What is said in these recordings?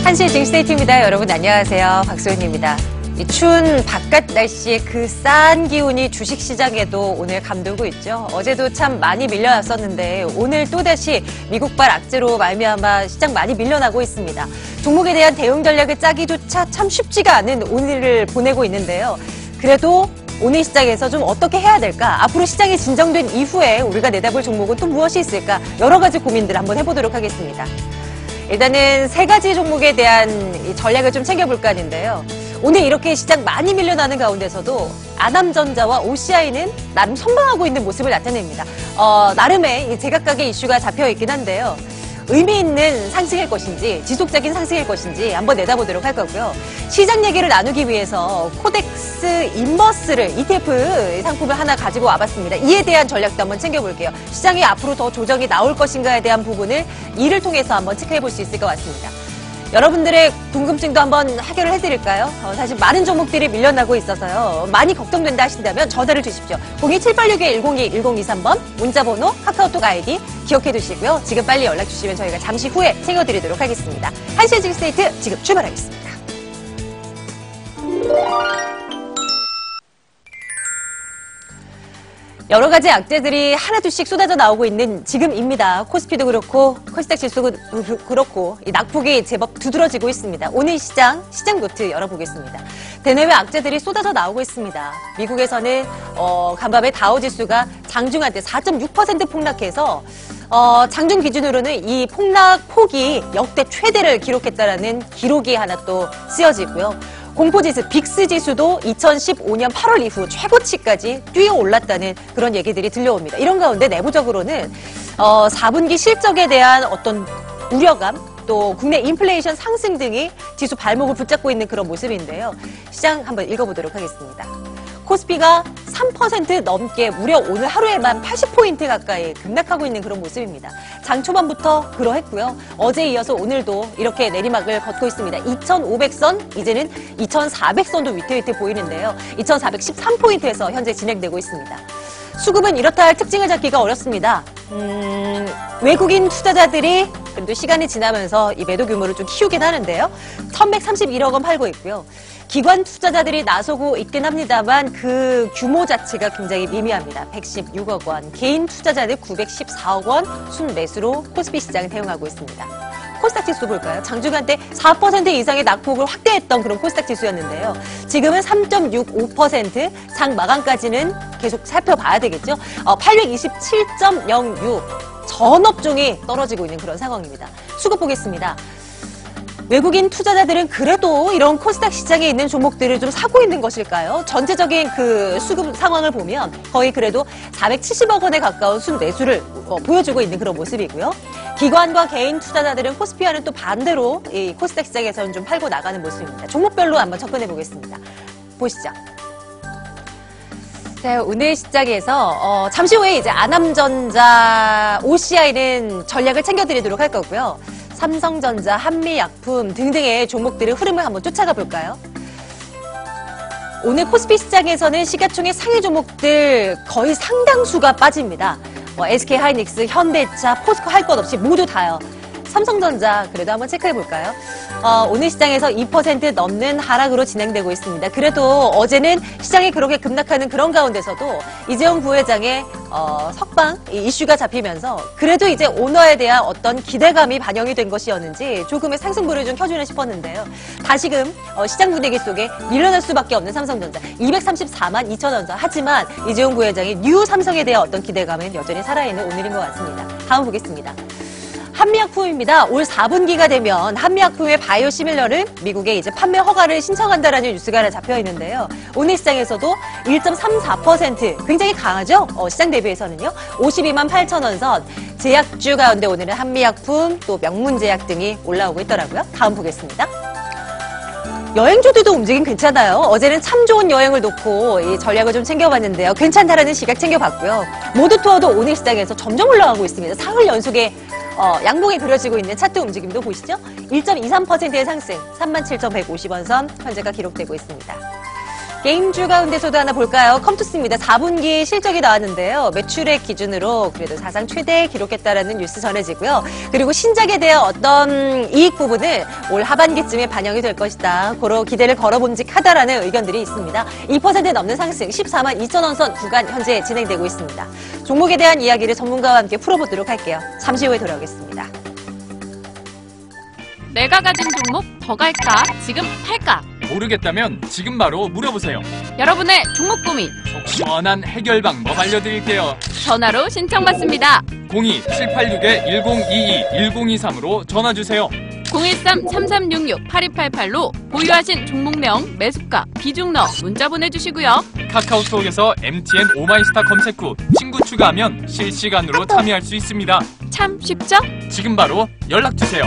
한시의 징스테이트입니다. 여러분 안녕하세요. 박소연입니다. 이 추운 바깥 날씨에 그 싼 기운이 주식시장에도 오늘 감돌고 있죠. 어제도 참 많이 밀려났었는데 오늘 또다시 미국발 악재로 말미암아 시장 많이 밀려나고 있습니다. 종목에 대한 대응 전략을 짜기조차 참 쉽지가 않은 오늘을 보내고 있는데요. 그래도 오늘 시장에서 좀 어떻게 해야 될까? 앞으로 시장이 진정된 이후에 우리가 내다볼 종목은 또 무엇이 있을까? 여러 가지 고민들 한번 해보도록 하겠습니다. 일단은 세 가지 종목에 대한 전략을 좀 챙겨볼까 하는데요. 오늘 이렇게 시장 많이 밀려나는 가운데서도 아남전자와 OCI는 나름 선방하고 있는 모습을 나타냅니다. 나름의 이 제각각의 이슈가 잡혀 있긴 한데요. 의미 있는 상승일 것인지 지속적인 상승일 것인지 한번 내다보도록 할 거고요. 시장 얘기를 나누기 위해서 코덱스 인버스를 ETF 상품을 하나 가지고 와봤습니다. 이에 대한 전략도 한번 챙겨볼게요. 시장이 앞으로 더 조정이 나올 것인가에 대한 부분을 이를 통해서 한번 체크해볼 수 있을 것 같습니다. 여러분들의 궁금증도 한번 해결을 해드릴까요? 사실 많은 종목들이 밀려나고 있어서요. 많이 걱정된다 하신다면 전화를 주십시오. 02786-1022-1023번 문자번호 카카오톡 아이디 기억해 두시고요. 지금 빨리 연락 주시면 저희가 잠시 후에 챙겨드리도록 하겠습니다. 한시의 징스테이트 지금 출발하겠습니다. 여러 가지 악재들이 하나둘씩 쏟아져 나오고 있는 지금입니다. 코스피도 그렇고 코스닥 지수도 그렇고 이 낙폭이 제법 두드러지고 있습니다. 오늘 시장 노트 열어보겠습니다. 대내외 악재들이 쏟아져 나오고 있습니다. 미국에서는 간밤에 다우지수가 장중한테 4.6% 폭락해서 장중 기준으로는 이 폭락 폭이 역대 최대를 기록했다라는 기록이 하나 또 쓰여지고요. 공포지수 빅스지수도 2015년 8월 이후 최고치까지 뛰어올랐다는 그런 얘기들이 들려옵니다. 이런 가운데 내부적으로는 4분기 실적에 대한 어떤 우려감 또 국내 인플레이션 상승 등이 지수 발목을 붙잡고 있는 그런 모습인데요. 시장 한번 읽어보도록 하겠습니다. 코스피가 3% 넘게 무려 오늘 하루에만 80포인트 가까이 급락하고 있는 그런 모습입니다. 장 초반부터 그러했고요. 어제에 이어서 오늘도 이렇게 내리막을 걷고 있습니다. 2,500선, 이제는 2,400선도 위태위태 보이는데요. 2,413포인트에서 현재 진행되고 있습니다. 수급은 이렇다 할 특징을 잡기가 어렵습니다. 외국인 투자자들이 그래도 시간이 지나면서 이 매도 규모를 좀 키우긴 하는데요. 1,131억 원 팔고 있고요. 기관 투자자들이 나서고 있긴 합니다만 그 규모 자체가 굉장히 미미합니다. 116억 원, 개인 투자자들 914억 원 순매수로 코스피 시장을 대응하고 있습니다. 코스닥 지수 볼까요? 장중한 때 4% 이상의 낙폭을 확대했던 그런 코스닥 지수였는데요. 지금은 3.65%, 장 마감까지는 계속 살펴봐야 되겠죠. 827.06, 전 업종이 떨어지고 있는 그런 상황입니다. 수급 보겠습니다. 외국인 투자자들은 그래도 이런 코스닥 시장에 있는 종목들을 좀 사고 있는 것일까요? 전체적인 그 수급 상황을 보면 거의 그래도 470억 원에 가까운 순매수를 보여주고 있는 그런 모습이고요. 기관과 개인 투자자들은 코스피와는 또 반대로 이 코스닥 시장에서는 좀 팔고 나가는 모습입니다. 종목별로 한번 접근해 보겠습니다. 보시죠. 자, 오늘 시장에서 잠시 후에 이제 아남전자, OCI는 전략을 챙겨드리도록 할 거고요. 삼성전자, 한미약품 등등의 종목들의 흐름을 한번 쫓아가 볼까요? 오늘 코스피 시장에서는 시가총액 상위 종목들 거의 상당수가 빠집니다. SK하이닉스, 현대차, 포스코 할 것 없이 모두 다요. 삼성전자 그래도 한번 체크해 볼까요? 오늘 시장에서 2% 넘는 하락으로 진행되고 있습니다. 그래도 어제는 시장이 그렇게 급락하는 그런 가운데서도 이재용 부회장의 석방 이슈가 잡히면서 그래도 이제 오너에 대한 어떤 기대감이 반영이 된 것이었는지 조금의 상승불을 좀 켜주나 싶었는데요. 다시금 시장 분위기 속에 밀려날 수밖에 없는 삼성전자 234만 2천 원 전. 하지만 이재용 부회장이 뉴 삼성에 대한 어떤 기대감은 여전히 살아있는 오늘인 것 같습니다. 다음 보겠습니다. 한미약품입니다. 올 4분기가 되면 한미약품의 바이오시밀러를 미국에 이제 판매 허가를 신청한다라는 뉴스가 하나 잡혀 있는데요. 오늘 시장에서도 1.34% 굉장히 강하죠? 시장 대비해서는요. 52만 8천 원 선. 제약주 가운데 오늘은 한미약품 또 명문제약 등이 올라오고 있더라고요. 다음 보겠습니다. 여행주들도 움직임 괜찮아요. 어제는 참 좋은 여행을 놓고 이 전략을 좀 챙겨봤는데요. 괜찮다라는 시각 챙겨봤고요. 모두투어도 오늘 시장에서 점점 올라가고 있습니다. 사흘 연속에 양봉이 그려지고 있는 차트 움직임도 보시죠. 1.23%의 상승, 37,150원 선 현재가 기록되고 있습니다. 게임주 가운데서도 하나 볼까요? 컴투스입니다. 4분기 실적이 나왔는데요. 매출액 기준으로 그래도 사상 최대 기록했다라는 뉴스 전해지고요. 그리고 신작에 대한 어떤 이익 부분을 올 하반기쯤에 반영이 될 것이다. 고로 기대를 걸어봄직하다라는 의견들이 있습니다. 2% 넘는 상승, 14만 2천 원 선 구간 현재 진행되고 있습니다. 종목에 대한 이야기를 전문가와 함께 풀어보도록 할게요. 잠시 후에 돌아오겠습니다. 내가 가진 종목 더 갈까? 지금 팔까? 모르겠다면 지금 바로 물어보세요. 여러분의 종목 고민 속 시원한 해결 방법 알려드릴게요. 전화로 신청받습니다. 02-1862-1022-1023으로 전화주세요. 013-3366-8288로 보유하신 종목명, 매수가, 비중 넣어 문자 보내주시고요. 카카오톡에서 MTN 오마이스타 검색 후 친구 추가하면 실시간으로 참여할 수 있습니다. 참 쉽죠? 지금 바로 연락주세요.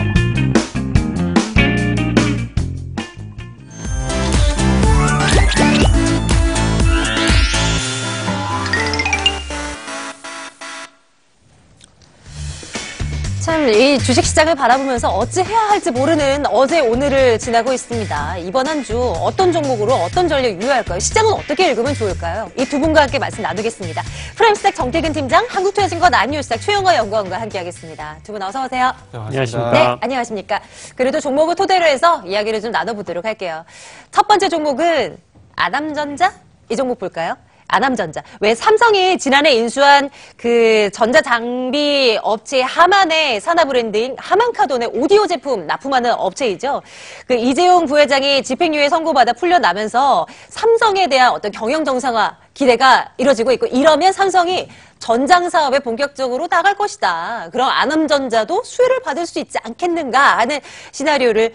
참, 이 주식시장을 바라보면서 어찌 해야 할지 모르는 어제 오늘을 지나고 있습니다. 이번 한 주 어떤 종목으로 어떤 전략 유효할까요? 시장은 어떻게 읽으면 좋을까요? 이 두 분과 함께 말씀 나누겠습니다. 프라임스택 정태근 팀장, 한국투자증권 안뉴스탁 최영화 연구원과 함께하겠습니다. 두 분 어서 오세요. 안녕하십니까. 네, 안녕하십니까. 그래도 종목을 토대로 해서 이야기를 좀 나눠보도록 할게요. 첫 번째 종목은 아남전자? 이 종목 볼까요? 아남전자. 왜 삼성이 지난해 인수한 그 전자장비 업체 하만의 산하 브랜드인 하만카돈의 오디오 제품 납품하는 업체이죠. 그 이재용 부회장이 집행유예 선고받아 풀려나면서 삼성에 대한 어떤 경영 정상화 기대가 이뤄지고 있고, 이러면 삼성이 전장 사업에 본격적으로 나갈 것이다. 그럼 아남전자도 수혜를 받을 수 있지 않겠는가 하는 시나리오를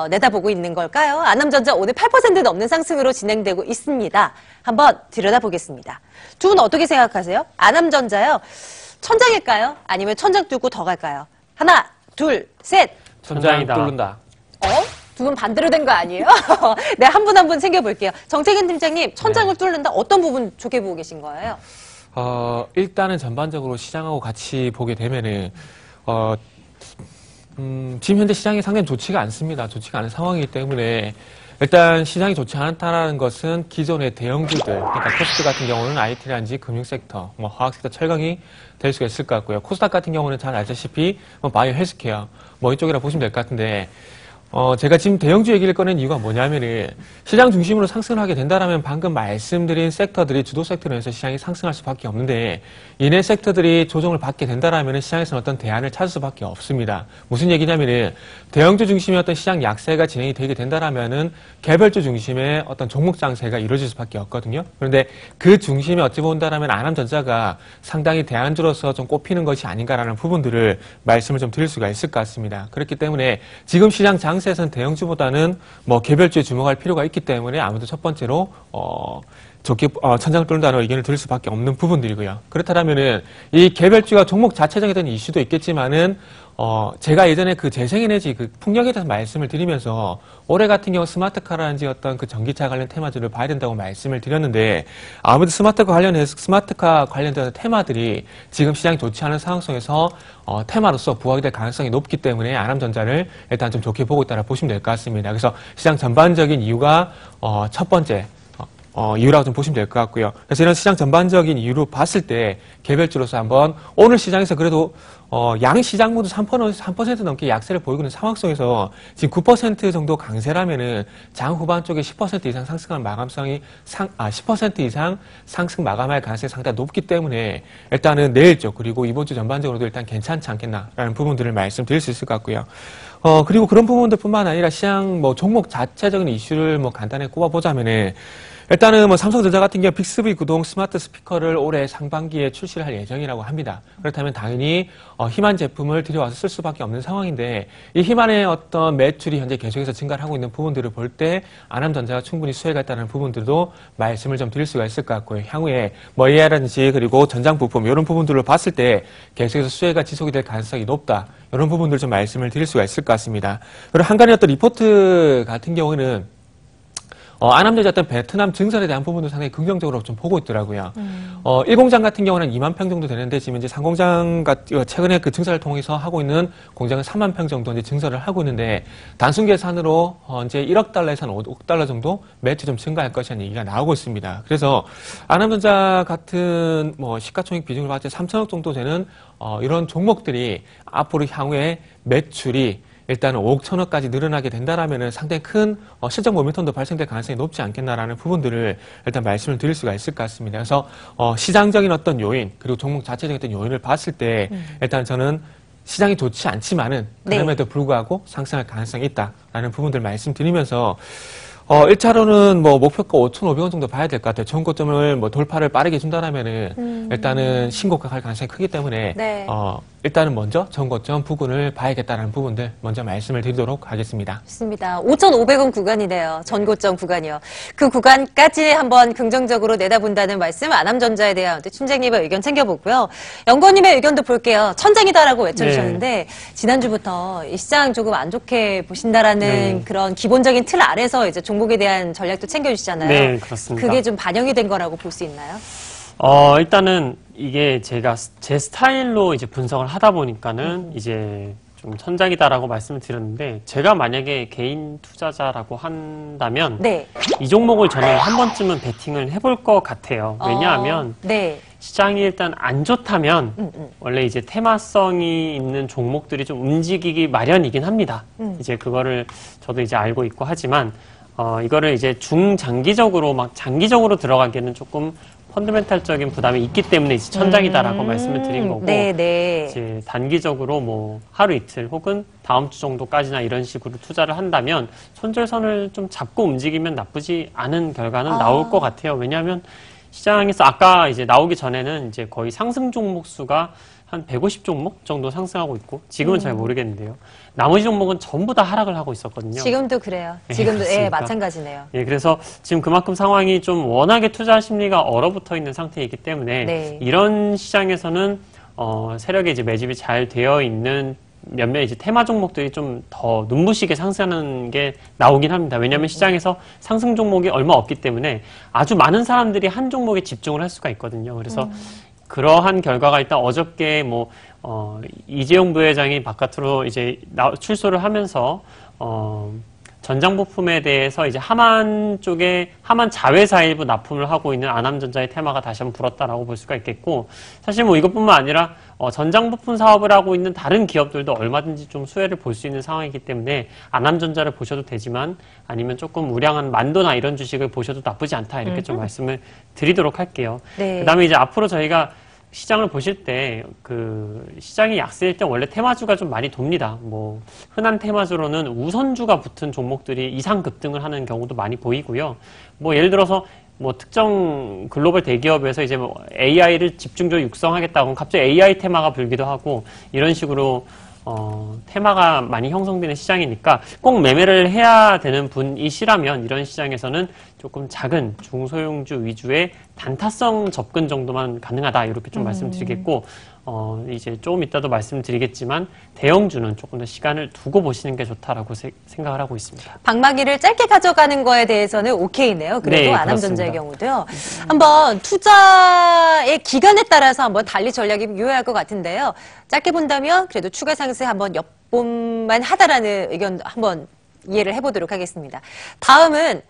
내다보고 있는 걸까요? 아남전자 오늘 8% 넘는 상승으로 진행되고 있습니다. 한번 들여다보겠습니다. 두 분 어떻게 생각하세요? 아남전자요. 천장일까요? 아니면 천장 뚫고 더 갈까요? 하나, 둘, 셋. 천장이다. 뚫는다. 두 분 반대로 된 거 아니에요? 네, 한 분 한 분 챙겨볼게요. 정태근 팀장님, 천장을 뚫는다. 어떤 부분 좋게 보고 계신 거예요? 일단은 전반적으로 시장하고 같이 보게 되면은, 지금 현재 시장이 상당히 좋지가 않습니다. 좋지가 않은 상황이기 때문에, 일단 시장이 좋지 않다는 것은 기존의 대형주들, 그러니까 코스피 같은 경우는 IT라든지 금융섹터, 화학섹터, 철강이 될 수가 있을 것 같고요. 코스닥 같은 경우는 잘 알다시피 바이오 헬스케어, 이쪽이라 보시면 될 것 같은데, 제가 지금 대형주 얘기를 꺼낸 이유가 뭐냐면은 시장 중심으로 상승을 하게 된다라면 방금 말씀드린 섹터들이 주도 섹터로서 시장이 상승할 수밖에 없는데, 이내 섹터들이 조정을 받게 된다라면은 시장에서는 어떤 대안을 찾을 수밖에 없습니다. 무슨 얘기냐면은 대형주 중심의 어떤 시장 약세가 진행이 되게 된다라면은 개별주 중심의 어떤 종목 장세가 이루어질 수밖에 없거든요. 그런데 그 중심에 어찌 본다라면 아남전자가 상당히 대안주로서 좀 꼽히는 것이 아닌가라는 부분들을 말씀을 좀 드릴 수가 있을 것 같습니다. 그렇기 때문에 지금 시장 장세에서는 대형주보다는 개별주에 주목할 필요가 있기 때문에 아무래도 첫 번째로 좋게 천장을 뚫는다는 의견을 드릴 수밖에 없는 부분들이고요. 그렇다면은 이 개별주가 종목 자체적인 어떤 이슈도 있겠지만은 제가 예전에 그 재생에너지 그 풍력에 대해서 말씀을 드리면서 올해 같은 경우 스마트카라든지 어떤 그 전기차 관련 테마주를 봐야 된다고 말씀을 드렸는데, 아무래도 스마트카 관련된 테마들이 지금 시장이 좋지 않은 상황 속에서 테마로서 부각이 될 가능성이 높기 때문에 아남전자를 일단 좀 좋게 보고 있다고 보시면 될 것 같습니다. 그래서 시장 전반적인 이유가 첫 번째 이유라고 좀 보시면 될 것 같고요. 그래서 이런 시장 전반적인 이유로 봤을 때 개별주로서 한번 오늘 시장에서 그래도 양 시장 모두 3% 넘게 약세를 보이고 있는 상황 속에서 지금 9% 정도 강세라면은 장 후반 쪽에 10% 이상 상승할 마감성이 10% 이상 상승 마감할 가능성이 상당히 높기 때문에 일단은 내일 쪽 그리고 이번 주 전반적으로도 일단 괜찮지 않겠나라는 부분들을 말씀드릴 수 있을 것 같고요. 그리고 그런 부분들뿐만 아니라 시장 종목 자체적인 이슈를 간단히 꼽아보자면은 일단은 삼성전자 같은 경우 빅스비 구동 스마트 스피커를 올해 상반기에 출시를 할 예정이라고 합니다. 그렇다면 당연히 희만 제품을 들여와서 쓸 수밖에 없는 상황인데, 이 희만의 어떤 매출이 현재 계속해서 증가를 하고 있는 부분들을 볼 때 아남전자가 충분히 수혜가 있다는 부분들도 말씀을 좀 드릴 수가 있을 것 같고요. 향후에 AI라든지 그리고 전장 부품 이런 부분들을 봤을 때 계속해서 수혜가 지속이 될 가능성이 높다. 이런 부분들 좀 말씀을 드릴 수가 있을 것 같습니다. 그리고 한간의 어떤 리포트 같은 경우는 안암전자 어떤 베트남 증설에 대한 부분도 상당히 긍정적으로 좀 보고 있더라고요. 1공장 같은 경우는 2만 평 정도 되는데 지금 이제 3공장 최근에 그 증설을 통해서 하고 있는 공장은 3만 평 정도 이제 증설을 하고 있는데 단순 계산으로 이제 1억 달러에서 한 5억 달러 정도 매출 좀 증가할 것이라는 얘기가 나오고 있습니다. 그래서 안암전자 같은 뭐 시가총액 비중을 봤을 때 3천억 정도 되는 이런 종목들이 앞으로 향후에 매출이 일단 5억 1천억까지 늘어나게 된다라면은 상당히 큰 실적 모멘텀도 발생될 가능성이 높지 않겠나라는 부분들을 일단 말씀을 드릴 수가 있을 것 같습니다. 그래서 시장적인 어떤 요인 그리고 종목 자체적인 어떤 요인을 봤을 때 일단 저는 시장이 좋지 않지만은 그럼에도 불구하고 상승할 가능성이 있다라는 부분들 말씀드리면서 1차로는 뭐 목표가 5,500원 정도 봐야 될 것 같아요. 전고점을 뭐 돌파를 빠르게 준다라면은 일단은 신고가 갈 가능성이 크기 때문에 네. 일단은 먼저 전고점 부근을 봐야겠다는 부분들 먼저 말씀을 드리도록 하겠습니다. 좋습니다. 5,500원 구간이네요. 전고점 구간이요. 그 구간까지 한번 긍정적으로 내다본다는 말씀, 안암전자에 대한 팀장님의 의견 챙겨보고요. 연구원님의 의견도 볼게요. 천장이다라고 외쳐주셨는데 지난주부터 이 시장 조금 안 좋게 보신다라는 그런 기본적인 틀 아래서 이제 종목에 대한 전략도 챙겨주시잖아요. 네, 그렇습니다. 그게 좀 반영이 된 거라고 볼 수 있나요? 일단은 이게 제가 제 스타일로 이제 분석을 하다 보니까는 이제 좀 천장이다라고 말씀을 드렸는데 제가 만약에 개인 투자자라고 한다면 네. 이 종목을 저는 한 번쯤은 베팅을 해볼 것 같아요. 왜냐하면 네. 시장이 일단 안 좋다면 원래 이제 테마성이 있는 종목들이 좀 움직이기 마련이긴 합니다. 이제 그거를 저도 이제 알고 있고 하지만 이거를 이제 중장기적으로 막 장기적으로 들어가기에는 조금 펀더멘탈적인 부담이 있기 때문에 이제 천장이다라고 말씀을 드린 거고 네. 이제 단기적으로 뭐 하루 이틀 혹은 다음 주 정도까지나 이런 식으로 투자를 한다면 손절선을 좀 잡고 움직이면 나쁘지 않은 결과는 나올 것 같아요. 왜냐하면 시장에서 아까 이제 나오기 전에는 이제 거의 상승 종목 수가 한 150 종목 정도 상승하고 있고 지금은 잘 모르겠는데요. 나머지 종목은 전부 다 하락을 하고 있었거든요. 지금도 그래요. 네, 지금도 그렇습니까? 마찬가지네요. 예, 그래서 지금 그만큼 상황이 좀 워낙에 투자 심리가 얼어붙어 있는 상태이기 때문에 네. 이런 시장에서는 세력의 이제 매집이 잘 되어 있는 몇몇 이제 테마 종목들이 좀 더 눈부시게 상승하는 게 나오긴 합니다. 왜냐하면 시장에서 상승 종목이 얼마 없기 때문에 아주 많은 사람들이 한 종목에 집중을 할 수가 있거든요. 그래서 그러한 결과가 일단 어저께 뭐 이재용 부회장이 바깥으로 이제 출소를 하면서 전장 부품에 대해서 이제 하만 쪽에 하만 자회사 일부 납품을 하고 있는 안암전자의 테마가 다시 한번 불었다라고 볼 수가 있겠고 사실 뭐 이것뿐만 아니라 전장 부품 사업을 하고 있는 다른 기업들도 얼마든지 좀 수혜를 볼 수 있는 상황이기 때문에 안암전자를 보셔도 되지만 아니면 조금 우량한 만도나 이런 주식을 보셔도 나쁘지 않다 이렇게 좀 말씀을 드리도록 할게요. 네. 그다음에 이제 앞으로 저희가 시장을 보실 때 그 시장이 약세일 때 원래 테마주가 좀 많이 돕니다. 뭐 흔한 테마주로는 우선주가 붙은 종목들이 이상 급등을 하는 경우도 많이 보이고요. 뭐 예를 들어서 뭐 특정 글로벌 대기업에서 이제 뭐 AI를 집중적으로 육성하겠다고 하면 갑자기 AI 테마가 불기도 하고 이런 식으로 테마가 많이 형성되는 시장이니까 꼭 매매를 해야 되는 분이시라면 이런 시장에서는 조금 작은 중소형주 위주의 단타성 접근 정도만 가능하다 이렇게 좀 말씀드리겠고 이제 조금 이따도 말씀드리겠지만 대형주는 조금 더 시간을 두고 보시는 게 좋다라고 생각을 하고 있습니다. 방망이를 짧게 가져가는 거에 대해서는 오케이네요. 그래도 네, 안암전자의 그렇습니다. 경우도요. 한번 투자의 기간에 따라서 한번 달리 전략이 유효할 것 같은데요. 짧게 본다면 그래도 추가 상승 한번 엿볼만 하다라는 의견 한번 이해를 해보도록 하겠습니다. 다음은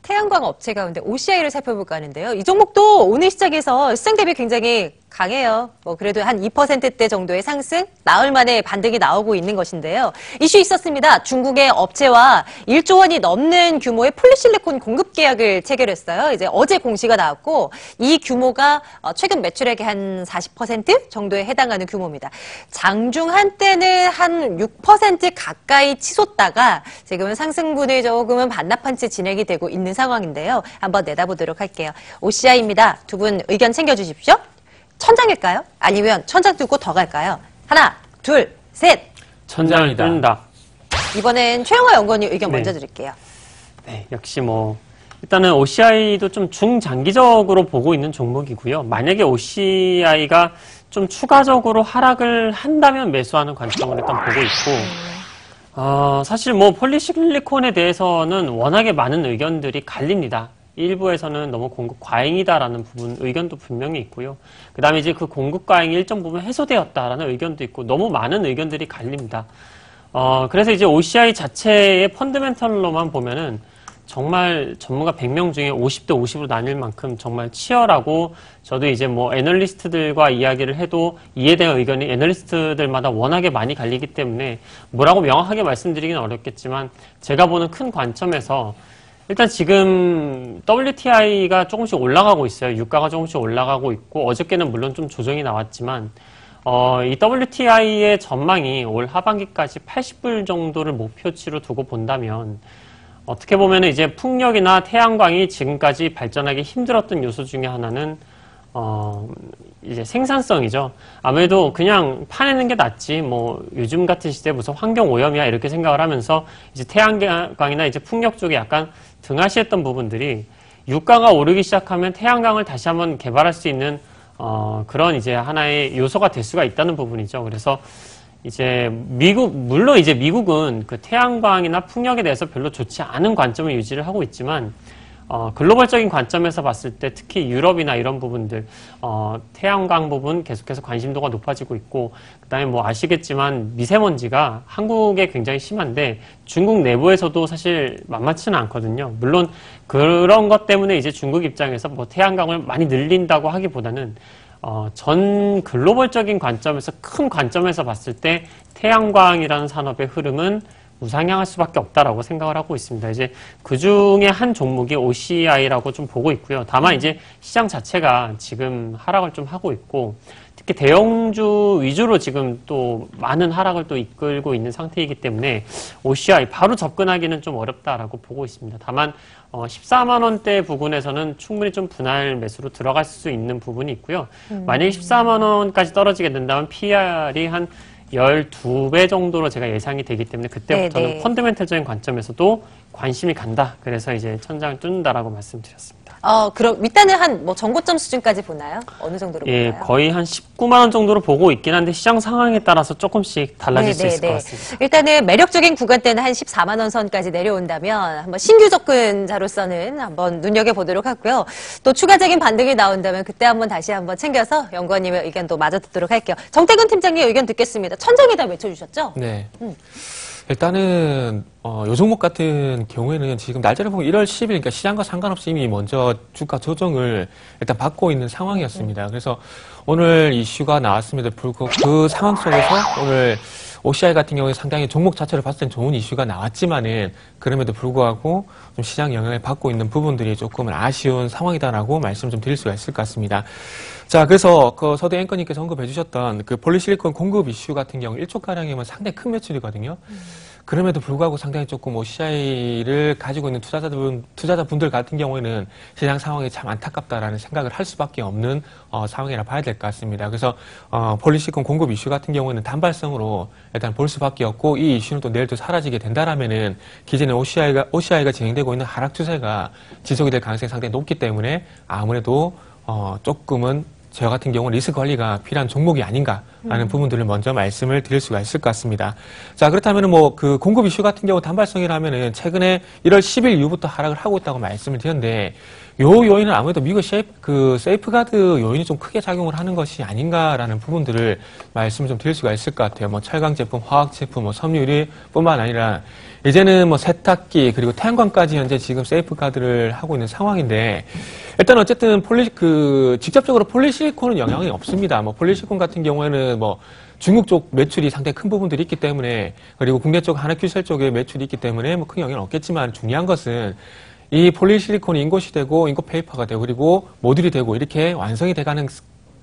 태양광 업체 가운데 OCI를 살펴볼까 하는데요. 이 종목도 오늘 시작에서 시장 대비 굉장히 강해요. 뭐 그래도 한 2%대 정도의 상승, 나흘 만에 반등이 나오고 있는 것인데요. 이슈 있었습니다. 중국의 업체와 1조 원이 넘는 규모의 폴리실리콘 공급 계약을 체결했어요. 이제 어제 공시가 나왔고 이 규모가 최근 매출액의 한 40% 정도에 해당하는 규모입니다. 장중 한때는 한 6% 가까이 치솟다가 지금은 상승분을 조금은 반납한 채 진행이 되고 있는 상황인데요. 한번 내다보도록 할게요. OCI입니다. 두 분 의견 챙겨주십시오. 천장일까요? 아니면 천장 뚫고 더 갈까요? 하나, 둘, 셋. 천장을 뚫는다. 이번엔 최영화 연구원님 의견 네. 먼저 드릴게요. 네, 역시 뭐 일단은 OCI도 좀 중장기적으로 보고 있는 종목이고요. 만약에 OCI가 좀 추가적으로 하락을 한다면 매수하는 관점을 일단 보고 있고 사실 뭐 폴리실리콘에 대해서는 워낙에 많은 의견들이 갈립니다. 일부에서는 너무 공급 과잉이다라는 부분 의견도 분명히 있고요. 그다음에 이제 그 공급 과잉이 일정 부분 해소되었다라는 의견도 있고 너무 많은 의견들이 갈립니다. 그래서 이제 OCI 자체의 펀더멘털로만 보면은 정말 전문가 100명 중에 50대 50으로 나뉠 만큼 정말 치열하고 저도 이제 뭐 애널리스트들과 이야기를 해도 이에 대한 의견이 애널리스트들마다 워낙에 많이 갈리기 때문에 뭐라고 명확하게 말씀드리기는 어렵겠지만 제가 보는 큰 관점에서 일단 지금 WTI가 조금씩 올라가고 있어요. 유가가 조금씩 올라가고 있고 어저께는 물론 좀 조정이 나왔지만 이 WTI의 전망이 올 하반기까지 80불 정도를 목표치로 두고 본다면 어떻게 보면 이제 풍력이나 태양광이 지금까지 발전하기 힘들었던 요소 중에 하나는 이제 생산성이죠. 아무래도 그냥 파내는 게 낫지 뭐 요즘 같은 시대에 무슨 환경 오염이야 이렇게 생각을 하면서 이제 태양광이나 이제 풍력 쪽에 약간 등하시했던 부분들이 유가가 오르기 시작하면 태양광을 다시 한번 개발할 수 있는 그런 이제 하나의 요소가 될 수가 있다는 부분이죠. 그래서 이제 물론 이제 미국은 그 태양광이나 풍력에 대해서 별로 좋지 않은 관점을 유지를 하고 있지만 글로벌적인 관점에서 봤을 때 특히 유럽이나 이런 부분들 태양광 부분 계속해서 관심도가 높아지고 있고 그다음에 뭐 아시겠지만 미세먼지가 한국에 굉장히 심한데 중국 내부에서도 사실 만만치는 않거든요. 물론 그런 것 때문에 이제 중국 입장에서 뭐 태양광을 많이 늘린다고 하기보다는 전 글로벌적인 관점에서 큰 관점에서 봤을 때 태양광이라는 산업의 흐름은 우상향할 수밖에 없다라고 생각을 하고 있습니다. 이제 그 중에 한 종목이 OCI라고 좀 보고 있고요. 다만 이제 시장 자체가 지금 하락을 좀 하고 있고 특히 대형주 위주로 지금 또 많은 하락을 또 이끌고 있는 상태이기 때문에 OCI 바로 접근하기는 좀 어렵다라고 보고 있습니다. 다만 14만 원대 부근에서는 충분히 좀 분할 매수로 들어갈 수 있는 부분이 있고요. 만약에 14만 원까지 떨어지게 된다면 PR이 한 12배 정도로 제가 예상이 되기 때문에 그때부터는 네네. 펀더멘털적인 관점에서도 관심이 간다. 그래서 이제 천장을 뚫는다라고 말씀드렸습니다. 그럼 일단은 한 뭐 전고점 수준까지 보나요? 어느 정도로 예, 보나요? 거의 한 19만 원 정도로 보고 있긴 한데 시장 상황에 따라서 조금씩 달라질 수 있을 것 같습니다. 일단은 매력적인 구간대는 한 14만 원 선까지 내려온다면 한번 신규 접근자로서는 한번 눈여겨보도록 하고요. 또 추가적인 반등이 나온다면 그때 한번 다시 한번 챙겨서 연구원님의 의견도 마저 듣도록 할게요. 정태근 팀장님 의견 듣겠습니다. 천정이다 외쳐주셨죠? 네. 일단은 요 종목 같은 경우에는 지금 날짜를 보면 1월 10일, 그러니까 시장과 상관없이 이미 먼저 주가 조정을 일단 받고 있는 상황이었습니다. 그래서 오늘 이슈가 나왔음에도 불구하고 그 상황 속에서 오늘 OCI 같은 경우에 상당히 종목 자체를 봤을 땐 좋은 이슈가 나왔지만은 그럼에도 불구하고 좀 시장 영향을 받고 있는 부분들이 조금은 아쉬운 상황이다라고 말씀을 좀 드릴 수가 있을 것 같습니다. 자, 그래서 그 서대 앵커님께서 언급해 주셨던 그 폴리실리콘 공급 이슈 같은 경우 1조 가량이면 상당히 큰 매출이거든요. 그럼에도 불구하고 상당히 조금 OCI를 가지고 있는 투자자분들 같은 경우에는 시장 상황이 참 안타깝다라는 생각을 할 수밖에 없는 상황이라 봐야 될 것 같습니다. 그래서 폴리실리콘 공급 이슈 같은 경우에는 단발성으로 일단 볼 수밖에 없고 이 이슈는 또 내일 또 사라지게 된다라면은 기존에 OCI가 진행되고 있는 하락 추세가 지속이 될 가능성이 상당히 높기 때문에 아무래도 조금은 저 같은 경우는 리스크 관리가 필요한 종목이 아닌가라는 부분들을 먼저 말씀을 드릴 수가 있을 것 같습니다. 자, 그렇다면은 뭐 그 공급 이슈 같은 경우 단발성이라면은 최근에 1월 10일 이후부터 하락을 하고 있다고 말씀을 드렸는데 요 요인은 아무래도 미국 세이프가드 요인이 좀 크게 작용을 하는 것이 아닌가라는 부분들을 말씀을 좀 드릴 수가 있을 것 같아요. 뭐 철강 제품, 화학 제품, 뭐 섬유유리뿐만 아니라 이제는 뭐 세탁기 그리고 태양광까지 현재 지금 세이프가드를 하고 있는 상황인데 일단 어쨌든 직접적으로 폴리실리콘은 영향이 없습니다. 뭐 폴리실리콘 같은 경우에는 뭐 중국 쪽 매출이 상당히 큰 부분들이 있기 때문에 그리고 국내 쪽 하나큐셀 쪽에 매출이 있기 때문에 뭐 큰 영향은 없겠지만 중요한 것은 이 폴리실리콘이 인곳이 되고 인고 페이퍼가 되고 그리고 모듈이 되고 이렇게 완성이 돼가는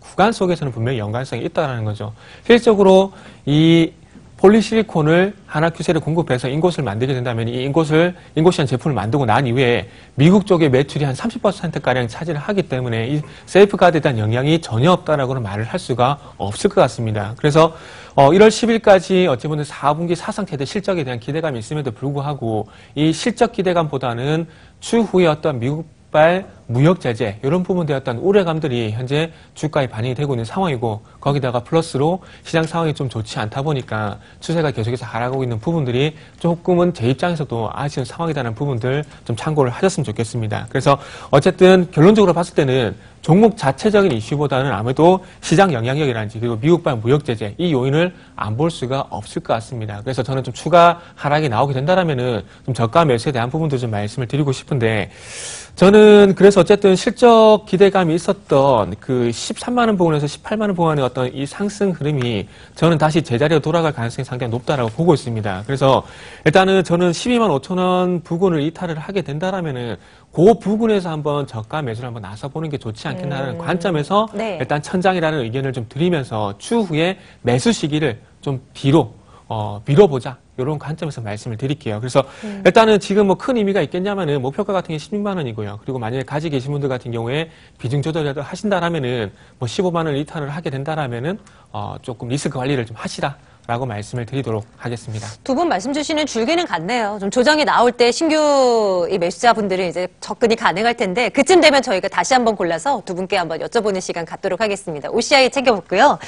구간 속에서는 분명히 연관성이 있다는 거죠. 실질적으로 이 폴리실리콘을 하나큐셀에 공급해서 인곳을 만들게 된다면 이 인곳이한 제품을 만들고 난 이후에 미국 쪽의 매출이 한 30%가량 차지를 하기 때문에 이 세이프가드에 대한 영향이 전혀 없다라고는 말을 할 수가 없을 것 같습니다. 그래서 1월 10일까지 어찌 보면 4분기 사상 최대 실적에 대한 기대감이 있음에도 불구하고 이 실적 기대감보다는 추후에 어떤 미국발 무역 제재 이런 부분에 어떤 우려감들이 현재 주가에 반영이 되고 있는 상황이고 거기다가 플러스로 시장 상황이 좀 좋지 않다 보니까 추세가 계속해서 하락하고 있는 부분들이 조금은 제 입장에서도 아쉬운 상황이라는 부분들 좀 참고를 하셨으면 좋겠습니다. 그래서 어쨌든 결론적으로 봤을 때는 종목 자체적인 이슈보다는 아무래도 시장 영향력이라든지 그리고 미국발 무역 제재 이 요인을 안 볼 수가 없을 것 같습니다. 그래서 저는 좀 추가 하락이 나오게 된다라면은 좀 저가 매수에 대한 부분도 좀 말씀을 드리고 싶은데 저는 그래서 어쨌든 실적 기대감이 있었던 그 13만 원 부근에서 18만 원 부근의 어떤 이 상승 흐름이 저는 다시 제자리로 돌아갈 가능성이 상당히 높다라고 보고 있습니다. 그래서 일단은 저는 12만 5천 원 부근을 이탈을 하게 된다라면은 그 부근에서 한번 저가 매수를 한번 나서보는 게 좋지 않겠나라는 관점에서 네. 일단 천장이라는 의견을 좀 드리면서 추후에 매수 시기를 좀 미뤄보자. 이런 관점에서 말씀을 드릴게요. 그래서 일단은 지금 뭐 큰 의미가 있겠냐면은 목표가 같은 게 16만 원이고요. 그리고 만약에 가지고 계신 분들 같은 경우에 비중 조절이라도 하신다라면은 뭐 15만 원 이탈을 하게 된다라면은 조금 리스크 관리를 좀 하시라. 라고 말씀을 드리도록 하겠습니다. 두 분 말씀 주시는 줄기는 같네요. 좀 조정이 나올 때 신규 이 매수자분들은 이제 접근이 가능할 텐데 그쯤 되면 저희가 다시 한번 골라서 두 분께 한번 여쭤보는 시간 갖도록 하겠습니다. OCI 챙겨볼고요.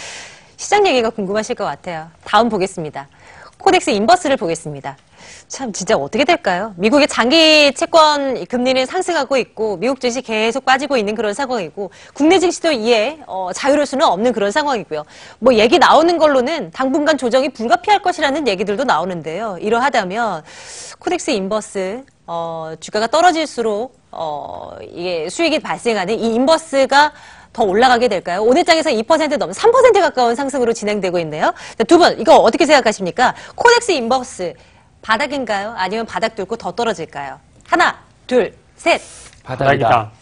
시장 얘기가 궁금하실 것 같아요. 다음 보겠습니다. 코덱스 인버스를 보겠습니다. 참 진짜 어떻게 될까요? 미국의 장기 채권 금리는 상승하고 있고 미국 증시 계속 빠지고 있는 그런 상황이고 국내 증시도 이에 자유로울 수는 없는 그런 상황이고요. 뭐 얘기 나오는 걸로는 당분간 조정이 불가피할 것이라는 얘기들도 나오는데요. 이러하다면 코덱스 인버스 주가가 떨어질수록 이게 수익이 발생하는 이 인버스가 더 올라가게 될까요? 오늘 장에서 2% 넘는 3% 가까운 상승으로 진행되고 있네요. 두 분 이거 어떻게 생각하십니까? 코덱스 인버스 바닥인가요? 아니면 바닥 뚫고 더 떨어질까요? 하나, 둘, 셋. 바닥이다.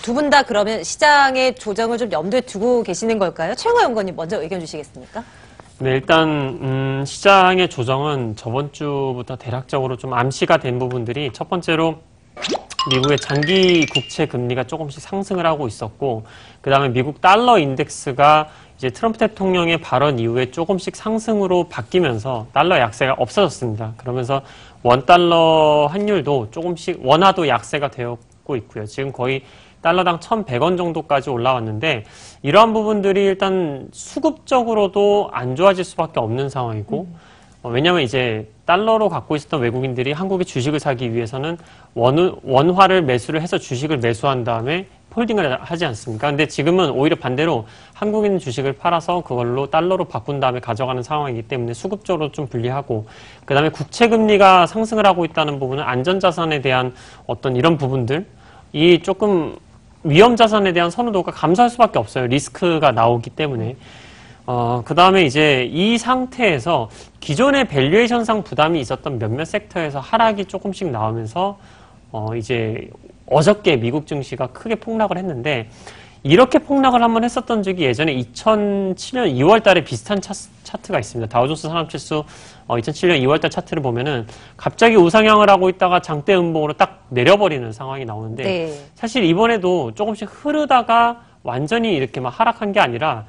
두 분 다 그러면 시장의 조정을 좀 염두에 두고 계시는 걸까요? 최영화 연구원님 먼저 의견 주시겠습니까? 네, 일단 시장의 조정은 저번 주부터 대략적으로 좀 암시가 된 부분들이 첫 번째로 미국의 장기 국채 금리가 조금씩 상승을 하고 있었고 그다음에 미국 달러 인덱스가 이제 트럼프 대통령의 발언 이후에 조금씩 상승으로 바뀌면서 달러 약세가 없어졌습니다. 그러면서 원달러 환율도 조금씩 원화도 약세가 되었고 있고요. 지금 거의 달러당 1,100원 정도까지 올라왔는데 이러한 부분들이 일단 수급적으로도 안 좋아질 수밖에 없는 상황이고 왜냐하면 이제 달러로 갖고 있었던 외국인들이 한국의 주식을 사기 위해서는 원화를 매수를 해서 주식을 매수한 다음에 홀딩을 하지 않습니까? 근데 지금은 오히려 반대로 한국인 주식을 팔아서 그걸로 달러로 바꾼 다음에 가져가는 상황이기 때문에 수급적으로 좀 불리하고 그 다음에 국채금리가 상승을 하고 있다는 부분은 안전자산에 대한 어떤 이런 부분들 이 조금 위험자산에 대한 선호도가 감소할 수밖에 없어요. 리스크가 나오기 때문에. 그 다음에 이제 이 상태에서 기존의 밸류에이션상 부담이 있었던 몇몇 섹터에서 하락이 조금씩 나오면서 이제 어저께 미국 증시가 크게 폭락을 했는데 이렇게 폭락을 한번 했었던 적이 예전에 2007년 2월 달에 비슷한 차트가 있습니다. 다우존스 산업지수 2007년 2월 달 차트를 보면은 갑자기 우상향을 하고 있다가 장대 음봉으로 딱 내려버리는 상황이 나오는데 네. 사실 이번에도 조금씩 흐르다가 완전히 이렇게 막 하락한 게 아니라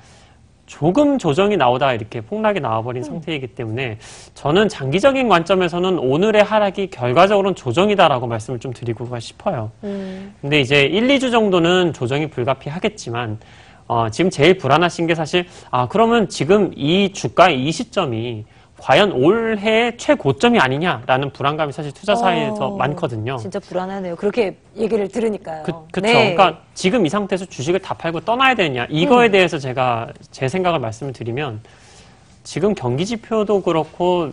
조금 조정이 나오다 이렇게 폭락이 나와버린 상태이기 때문에 저는 장기적인 관점에서는 오늘의 하락이 결과적으로는 조정이다라고 말씀을 좀 드리고 싶어요. 근데 이제 1, 2주 정도는 조정이 불가피하겠지만 지금 제일 불안하신 게 사실 그러면 지금 이 주가의 이 시점이 과연 올해 최고점이 아니냐라는 불안감이 사실 투자사에서 많거든요. 진짜 불안하네요. 그렇게 얘기를 들으니까요. 그렇죠. 네. 그러니까 지금 이 상태에서 주식을 다 팔고 떠나야 되느냐 이거에 대해서 제가 제 생각을 말씀을 드리면 지금 경기 지표도 그렇고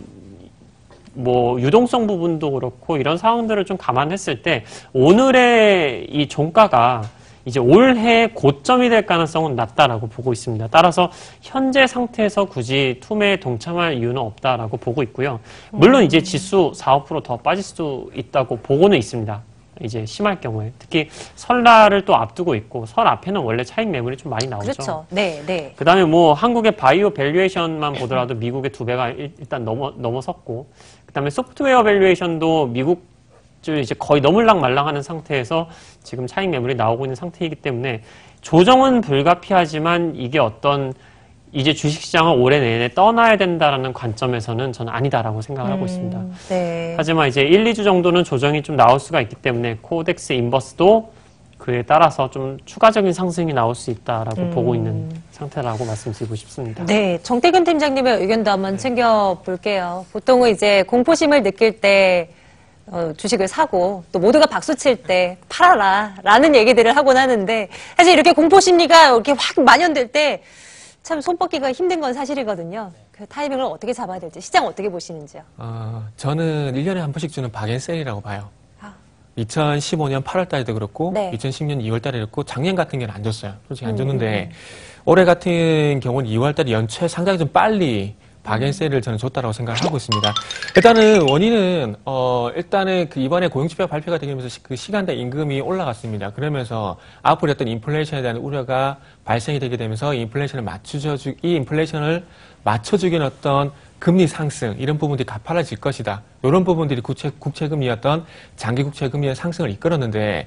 뭐 유동성 부분도 그렇고 이런 상황들을 좀 감안했을 때 오늘의 이 종가가 이제 올해 고점이 될 가능성은 낮다라고 보고 있습니다. 따라서 현재 상태에서 굳이 투매에 동참할 이유는 없다라고 보고 있고요. 물론 이제 지수 4, 5% 더 빠질 수도 있다고 보고는 있습니다. 이제 심할 경우에. 특히 설날을 또 앞두고 있고 설 앞에는 원래 차익 매물이 좀 많이 나오죠. 그렇죠. 네, 네. 그다음에 뭐 한국의 바이오 밸류에이션만 보더라도 미국의 2배가 일단 넘어섰고 그다음에 소프트웨어 밸류에이션도 미국 이제 거의 너물랑 말랑하는 상태에서 지금 차익 매물이 나오고 있는 상태이기 때문에 조정은 불가피하지만 이게 어떤 이제 주식시장을 올해 내내 떠나야 된다라는 관점에서는 저는 아니다라고 생각을 하고 있습니다. 네. 하지만 이제 1, 2주 정도는 조정이 좀 나올 수가 있기 때문에 코덱스 인버스도 그에 따라서 좀 추가적인 상승이 나올 수 있다라고 보고 있는 상태라고 말씀드리고 싶습니다. 네, 정태근 팀장님의 의견도 한번 챙겨볼게요. 보통은 이제 공포심을 느낄 때 주식을 사고 또 모두가 박수칠 때 팔아라 라는 얘기들을 하곤 하는데 사실 이렇게 공포심리가 이렇게 확 만연될 때 참 손 뻗기가 힘든 건 사실이거든요. 그 타이밍을 어떻게 잡아야 될지 시장 어떻게 보시는지요? 저는 1년에 한 번씩 주는 박앤셀이라고 봐요. 아. 2015년 8월 달에도 그렇고 네. 2010년 2월 달에 그렇고 작년 같은 경우는 안 줬어요. 솔직히 안 줬는데 올해 같은 경우는 2월 달에 연초에 상당히 좀 빨리 박앤셀을 저는 줬다라고 생각을 하고 있습니다. 일단은 원인은 일단은 그 이번에 고용지표가 발표가 되면서 그 시간당 임금이 올라갔습니다. 그러면서 앞으로 어떤 인플레이션에 대한 우려가 발생이 되게 되면서 이 인플레이션을 맞춰주기는 어떤 금리 상승 이런 부분들이 가팔라질 것이다. 이런 부분들이 국채금리였던 장기 국채금리의 상승을 이끌었는데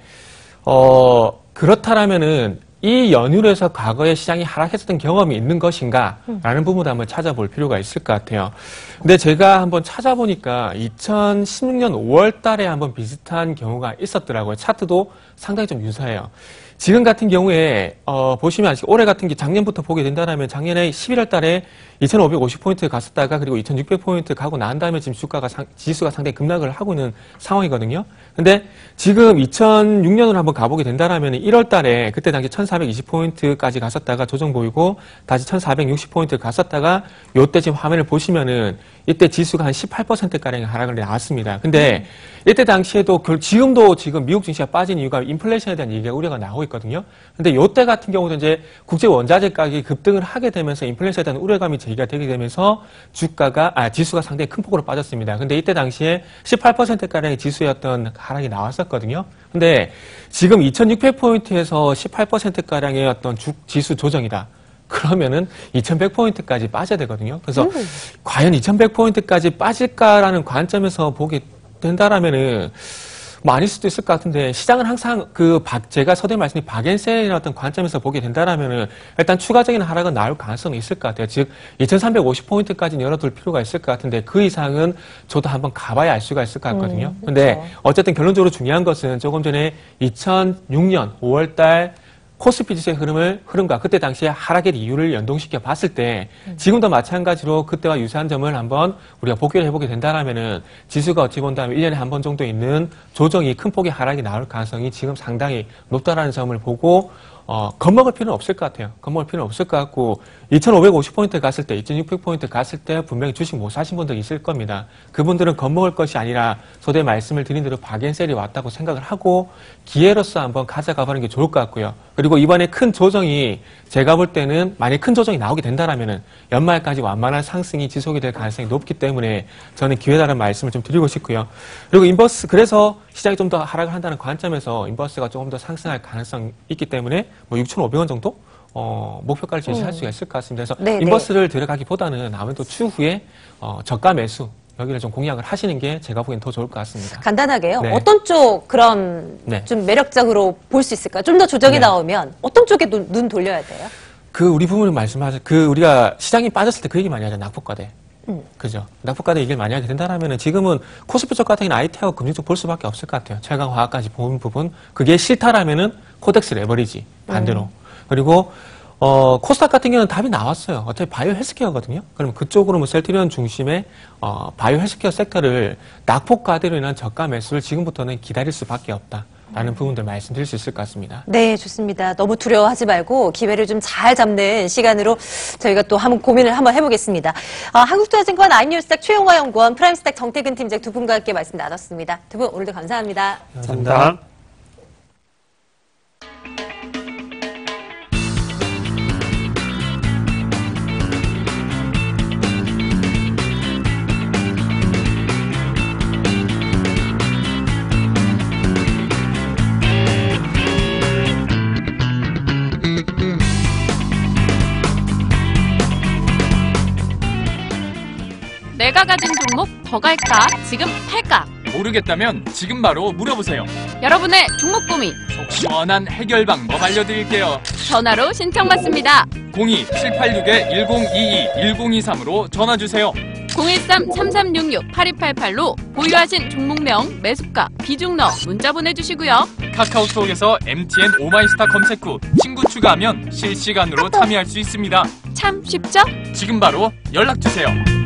그렇다라면은 이 연유로 해서 과거에 시장이 하락했었던 경험이 있는 것인가? 라는 부분도 한번 찾아볼 필요가 있을 것 같아요. 근데 제가 한번 찾아보니까 2016년 5월 달에 한번 비슷한 경우가 있었더라고요. 차트도 상당히 좀 유사해요. 지금 같은 경우에 보시면 올해 같은 게 작년부터 보게 된다면 작년에 11월 달에 2,550포인트 갔었다가 그리고 2,600포인트 가고 난 다음에 지금 지수가 상당히 급락을 하고 있는 상황이거든요. 근데 지금 2006년으로 한번 가보게 된다면 1월 달에 그때 당시 1,420포인트까지 갔었다가 조정 보이고 다시 1,460포인트 갔었다가 요때 지금 화면을 보시면은 이때 지수가 한 18%가량의 하락을 나왔습니다. 근데 이때 당시에도 지금도 지금 미국 증시가 빠진 이유가 인플레이션에 대한 얘기가 우려가 나오고 있거든요. 근데 요때 같은 경우도 이제 국제 원자재 가격이 급등을 하게 되면서 인플레이션에 대한 우려감이 제기가 되게 되면서 지수가 상당히 큰 폭으로 빠졌습니다. 근데 이때 당시에 18%가량의 지수였던 하락이 나왔었거든요. 근데 지금 2,600포인트에서 18%가량의 어떤 지수 조정이다. 그러면은 2,100포인트까지 빠져야 되거든요. 그래서 과연 2,100포인트까지 빠질까라는 관점에서 보게 된다라면은 뭐 아닐 수도 있을 것 같은데 시장은 항상 제가 서두에 말씀드린 박앤셀이라는 어떤 관점에서 보게 된다라면은 일단 추가적인 하락은 나올 가능성이 있을 것 같아요. 즉 2,350포인트까지는 열어둘 필요가 있을 것 같은데 그 이상은 저도 한번 가봐야 알 수가 있을 것 같거든요. 근데 그렇죠. 어쨌든 결론적으로 중요한 것은 조금 전에 2006년 5월달 코스피 지수의 흐름과 그때 당시에 하락의 이유를 연동시켜 봤을 때 지금도 마찬가지로 그때와 유사한 점을 한번 우리가 복귀를 해보게 된다라면은 지수가 어찌 본다면 1년에 한 번 정도 있는 조정이 큰 폭의 하락이 나올 가능성이 지금 상당히 높다라는 점을 보고 겁먹을 필요는 없을 것 같아요. 겁먹을 필요는 없을 것 같고 2,550포인트 갔을 때 2,600포인트 갔을 때 분명히 주식 못 사신 분들 있을 겁니다. 그분들은 겁먹을 것이 아니라 서두에 말씀을 드린 대로 박앤셀이 왔다고 생각을 하고 기회로서 한번 가져가 보는 게 좋을 것 같고요. 그리고 이번에 큰 조정이 제가 볼 때는 만약 큰 조정이 나오게 된다라면은 연말까지 완만한 상승이 지속이 될 가능성이 높기 때문에 저는 기회다라는 말씀을 좀 드리고 싶고요. 그리고 그래서 시장이 좀 더 하락을 한다는 관점에서 인버스가 조금 더 상승할 가능성이 있기 때문에 뭐 6,500원 정도 목표가를 제시할 수가 있을 것 같습니다. 그래서 네, 인버스를 들어가기보다는 아무래도 추후에 저가 매수 여기를 좀 공략을 하시는 게 제가 보기엔 더 좋을 것 같습니다. 간단하게요. 네. 어떤 쪽 그럼 네. 좀 매력적으로 볼 수 있을까요? 좀 더 조정이 네. 나오면 어떤 쪽에 눈 돌려야 돼요? 우리 부모님 우리가 시장이 빠졌을 때 그 얘기 많이 하잖아요. 낙폭과대. 그죠. 낙폭과대 얘기를 많이 하게 된다라면은 지금은 코스피 쪽 같은 경우는 IT하고 금융 쪽 볼 수밖에 없을 것 같아요. 철강화학까지 보는 부분. 그게 싫다라면은 코덱스 레버리지. 반대로. 그리고 코스닥 같은 경우는 답이 나왔어요. 어차피 바이오 헬스케어거든요. 그러면 그쪽으로 뭐 셀트리온 중심의 바이오 헬스케어 섹터를 낙폭과대로 인한 저가 매수를 지금부터는 기다릴 수밖에 없다. 라는 부분들 말씀드릴 수 있을 것 같습니다. 네, 좋습니다. 너무 두려워하지 말고 기회를 좀 잘 잡는 시간으로 저희가 또 한번 고민을 한번 해보겠습니다. 한국투자증권 아이뉴스닥 최용화 연구원, 프라임스닥 정태근 팀장 두 분과 함께 말씀 나눴습니다. 두 분 오늘도 감사합니다. 감사합니다. 내가 가진 종목 더 갈까? 지금 팔까? 모르겠다면 지금 바로 물어보세요. 여러분의 종목 고민 속 시원한 해결 방법 알려드릴게요. 전화로 신청받습니다. 02-786-1022-1023으로 전화주세요. 013-3366-8288로 보유하신 종목명, 매수가, 비중 넣어 문자 보내주시고요. 카카오톡에서 MTN 오마이스타 검색 후 친구 추가하면 실시간으로 참여할 수 있습니다. 참 쉽죠? 지금 바로 연락주세요.